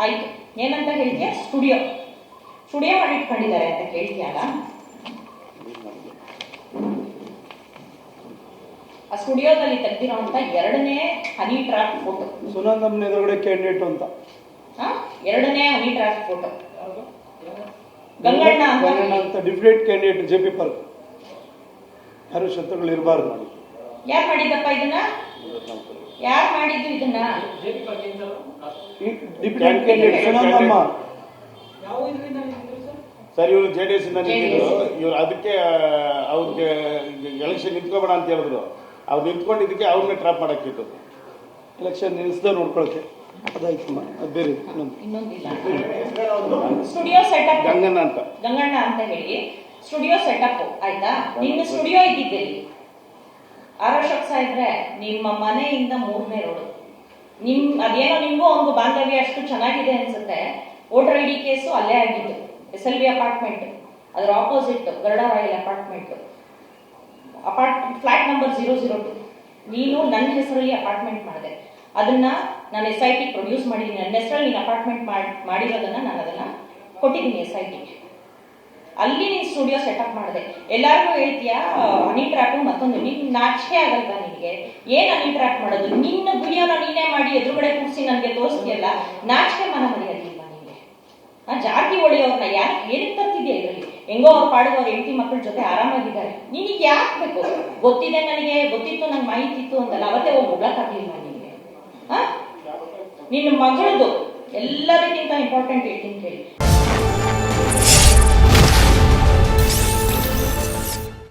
ಆಯ್ತು, ಏನಂತ ಹೇಳ್ತೀಯ? ಸ್ಟುಡಿಯೋ ಸ್ಟುಡಿಯೋ ಮಾಡಿ ಇಟ್ಕೊಂಡಿದ್ದಾರೆ ಅಂತ ಕೇಳ್ತೀಯಲ್ಲ. ಆ ಸ್ಟುಡಿಯೋದಲ್ಲಿ ತೆಗ್ದಿರೋಂಥ ಎರಡನೇ ಹನಿ ಟ್ರ್ಯಾಪ್ ಫೋಟೋ. ಸುನಂದಮ್ಮನ ಎದುರುಗಡೆ ಕ್ಯಾಂಡಿಡೇಟ್ ಅಂತ. ಎರಡನೇ ಹನಿ ಟ್ರ್ಯಾಪ್ ಫೋಟೋ. ಗಂಗಣ್ಣ ಅಂತ ಡಿಫ್ರೆಂಟ್ ಕ್ಯಾಂಡಿಡೇಟ್ ಜೆಪಿ ಪಾರ್ಕ್. ಯಾರು ಶತ್ರುಗಳು ಇರಬಾರ್ದು. ಯಾರು ಮಾಡಿದ್ದಪ್ಪ ಇದನ್ನ? ಯಾರು ಮಾಡಿದ್ದು ಇದನ್ನ? Different candidate Sunandamma sir. ಇವರು JDS ಇಂದ ನಿಂತಿದ್ರು. ಇವ್ರು ಅದಕ್ಕೆ ಅವ್ರಿಗೆ ಎಲೆಕ್ಷನ್ ನಿಂತ್ಕೋಬೇಡ ಅಂತ ಹೇಳಿದ್ರು. ಅವ್ರು ನಿಂತ್ಕೊಂಡಿದ್ದಕ್ಕೆ ಅವ್ರನ್ನೇ ಟ್ರಾಪ್ ಮಾಡಕ್ಕಿತ್ತು. ಎಲೆಕ್ಷನ್ ನಿಲ್ಸ್ದ ನೋಡ್ಕೊಳಕ್ಕೆ ಅದಾಯ್ತಮ್ಮ. ಅದು ಬೇರೆ ಇನ್ನೊಂದಿಲ್ಲ. ಸ್ಟುಡಿಯೋ ಸೆಟಪ್ ಗಂಗಣ್ಣ ಅಂತ ಹೇಳಿ ಸ್ಟುಡಿಯೋ ಸೆಟಪ್ ಆಯ್ತಾ. ನಿನ್ನ ಸ್ಟುಡಿಯೋ ಇದ್ದಿದ್ದೀರಿ ಆರೋಶಕ್ಸ ಇದ್ರೆ ನಿಮ್ಮ ಮನೆಯಿಂದ 3ನೇ ರೋಡ್. ಅದೇನೋ ನಿಮ್ಗೂ ಒಂದು ಬಾಂಧವ್ಯ ಅಷ್ಟು ಚೆನ್ನಾಗಿದೆ ಅನ್ಸುತ್ತೆ. ವೋಟರ್ ID ಕೇಸು ಅಲ್ಲೇ ಆಗಿತ್ತು. SLV ಅಪಾರ್ಟ್ಮೆಂಟ್, ಅದರ opposite Garuda royal apartment, flat number 002. ನೀನು ನನ್ನ ಹೆಸರಲ್ಲಿ ಅಪಾರ್ಟ್ಮೆಂಟ್ ಮಾಡಿದೆ. ಅದನ್ನ ನಾನು SIT ಪ್ರೊಡ್ಯೂಸ್ ಮಾಡಿದ್ದೀನಿ. ನನ್ನ ಹೆಸರಲ್ಲಿ ನೀನು ಅಪಾರ್ಟ್ಮೆಂಟ್ ಮಾಡಿರೋದನ್ನ ನಾನು ಅದನ್ನ ಕೊಟ್ಟಿದ್ದೀನಿ SIT. ಅಲ್ಲಿ ನೀನು ಸ್ಟುಡಿಯೋ ಸೆಟಪ್ ಮಾಡಿದೆ. ಎಲ್ಲಾರ್ಗೂ ಹೇಳ್ತೀಯಾ ಹನಿ ಟ್ರ್ಯಾಪ್ ಮತ್ತೊಂದು. ನಿನ್ ನಾಚಿಕೆ ಆಗಲ್ವಾ ನಿನಗೆ? ಏನ್ ಹನಿ ಟ್ರ್ಯಾಪ್ ಮಾಡೋದು? ನಿನ್ನ ವಿಡಿಯೋನ ನೀನೇ ಮಾಡಿ ಎದುರುಗಡೆ ಕೂರಿಸಿ ನನಗೆ ತೋರಿಸ್ತೀಯಲ್ಲ, ನಾಚಿಕೆ ಮನ ಮರೆಯೋದಿಲ್ಲ ನಿಮಗೆ. ಜಾತಿ ಹೊಡೆಯೋರ್ನ ಏನಕ್ಕೆ ತರ್ತಿದ್ಯಾ ಇದರಲ್ಲಿ? ಹೆಂಗೋ ಅವ್ರು ಪಾಡುವ ಅವ್ರ ಹೆಂಡತಿ ಮಕ್ಕಳ ಜೊತೆ ಆರಾಮಾಗಿದ್ದಾರೆ. ನಿನಗೆ ಯಾಕೆ ಬೇಕು? ಗೊತ್ತಿದೆ ನನಗೆ, ಗೊತ್ತಿತ್ತು, ನಂಗೆ ಮಾಹಿತಿ ಇತ್ತು ಅಂತಲ್ಲ. ಅವತ್ತೇ ಹೋಗಿ ಹೋಗ್ಲಕ್ಕಾಗಲಿಲ್ಲ ನಿನಗೆ. ನಿನ್ನ ಮಗಳದು ಎಲ್ಲದಕ್ಕಿಂತ ಇಂಪಾರ್ಟೆಂಟ್ ಹೇಳ್ತೀನಿ ಕೇಳಿ.